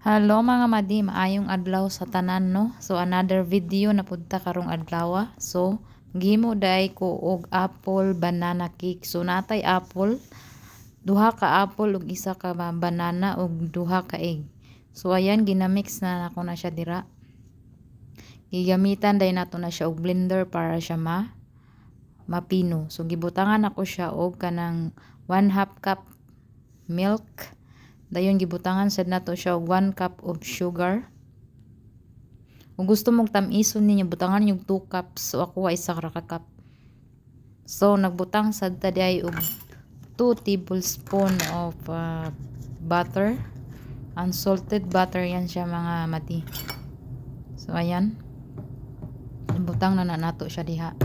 Hello mga madi, maayong adlaw sa tanan no. So another video na punta karong adlaw. So gihimo day ko og apple banana cake. So natay apple, duha ka apple ug isa ka banana ug duha ka egg. So ayan ginamix na nako na siya dira. Gigamitan day nato na siya og blender para siya mapino. So gibutangan ako siya og kanang 1/2 cup milk. Dayon gibutangan sad nato siya og 1 cup of sugar. Kung gusto mong tamison ninyo, butangan yung 2 cups. So ako wa isa ra ka cup. So nagbutang sad ta diay og 2 tablespoon of butter. Unsalted butter yan siya mga mati. So ayan. Butang na nato siya diha.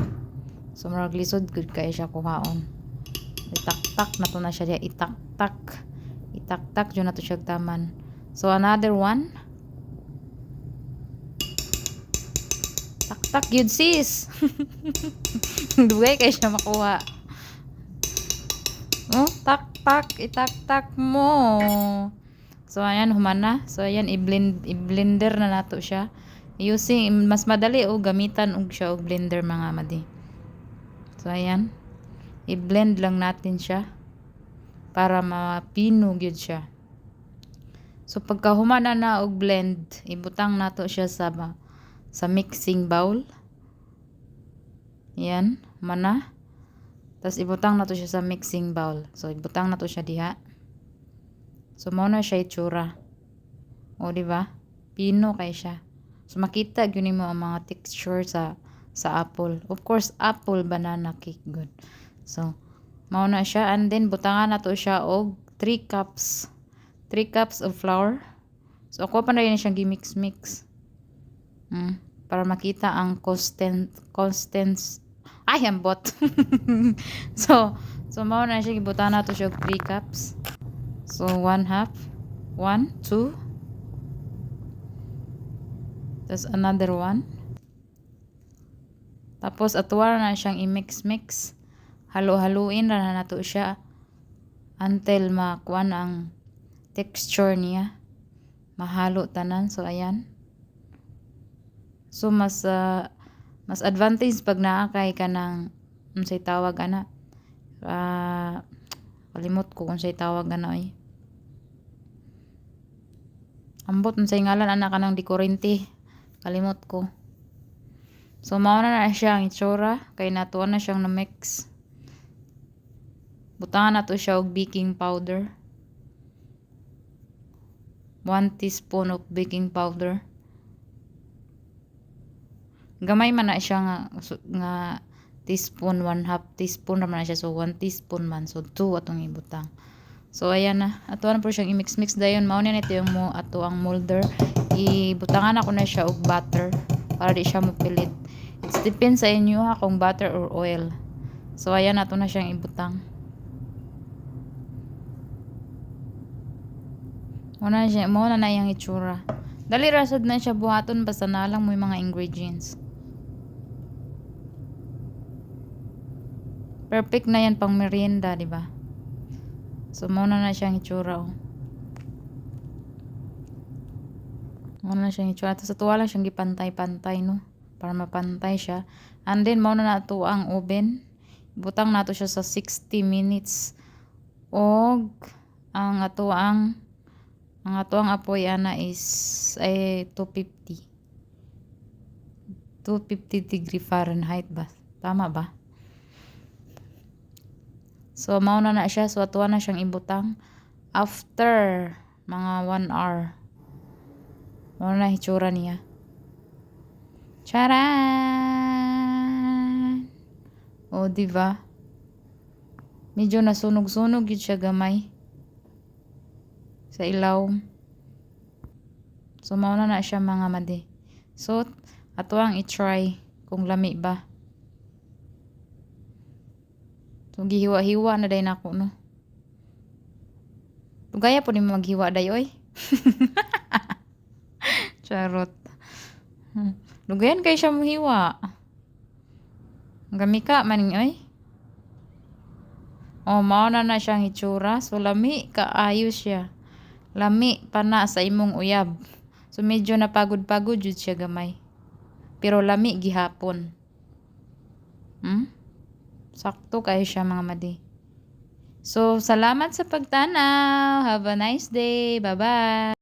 So murag lisod good kay siya kuhaon. Itaktak nato na siya diha, itaktak. Itaktak dyan na to siya taman. So another one. Taktak yun sis. Dugay kay siya makuha. Oh, taktak. Itaktak mo. So ayan humana. So ayan i-blender na nato siya. Using mas madali o gamitan og siya og blender mga madi. So ayan. I-blend lang natin siya para mapino gyud siya. So pagka humana na og blend, ibutang nato siya sa mixing bowl. Yan, mana. Tas ibutang nato siya sa mixing bowl. So ibutang nato siya diha. So mao na siya itsura. O di ba? Pino kay siya. So makita gyud nimo ang mga texture sa apple. Of course, apple banana cake good. So mao na siya, and then butangan nato siya og 3 cups. 3 cups of flour. So ako pa na rin siyang gimix-mix. Para makita ang ay ambot. so mao na siya, gibutangan nato siya og 3 cups. So 1/2, 1, 2. Tapos another one. Tapos atuwa na siyang i-mix-mix. Halo-haluin na nato siya until makuan ang texture niya. Mahalo tanan. So ayan. So mas advantage pag naa kay kanang unsay tawag ana. Kalimot ko kung unsay tawag ana oy. Ambot unsay ngalan ana kanang dekorente. Kalimot ko. So mao na siya ang itsura kay natuwa na siyang na-mix. Butangan nato siya og baking powder. 1 teaspoon of baking powder. Gamay man na siya nga teaspoon, 1/2 teaspoon naman na siya. So 1 teaspoon man. So 2 atong ibutang. So ayan na. Ato na po siyang i-mix-mix dayon. Mao na nito yung ato ang molder. Ibutangan ako na siya og butter para di siya mapilit. It depends sa inyo ha kung butter or oil. So ayan, ato na siyang ibutang. Muna na yung itsura. Dali rasad na siya buhaton basta na lang mo yung mga ingredients. Perfect na yan pang merienda, di ba? So muna na siyang itsura. Muna na siyang itsura. Tapos atuwa lang siyang gipantay-pantay, no? Para mapantay siya. And then muna na ito ang oven. Butang nato siya sa 60 minutes. Og ang ato ang apoy ana is 250 degree Fahrenheit ba? Tama ba? So mao na siya. So atuwa na siyang ibutang after mga 1 hour. Mao na hitsura niya. Charan! O diba? Medyo nasunog-sunog yun siya gamay sa ilaw. So mao na siya mga madi. So ato ang i-try kung lami ba. So gihiwa-hiwa na day nako no. Tugaya po ni maghiwa day oy. Charot. Lugayan kay siya mahiwa. Gamika man oy. O mao na siyang itsura. So lami kaayo siya. Lami pa na sa imong uyab. So medyo napagod-pagod jud siya gamay. Pero lami gihapon. Sakto kayo siya mga madi. So salamat sa pagtanaw. Have a nice day. Bye-bye.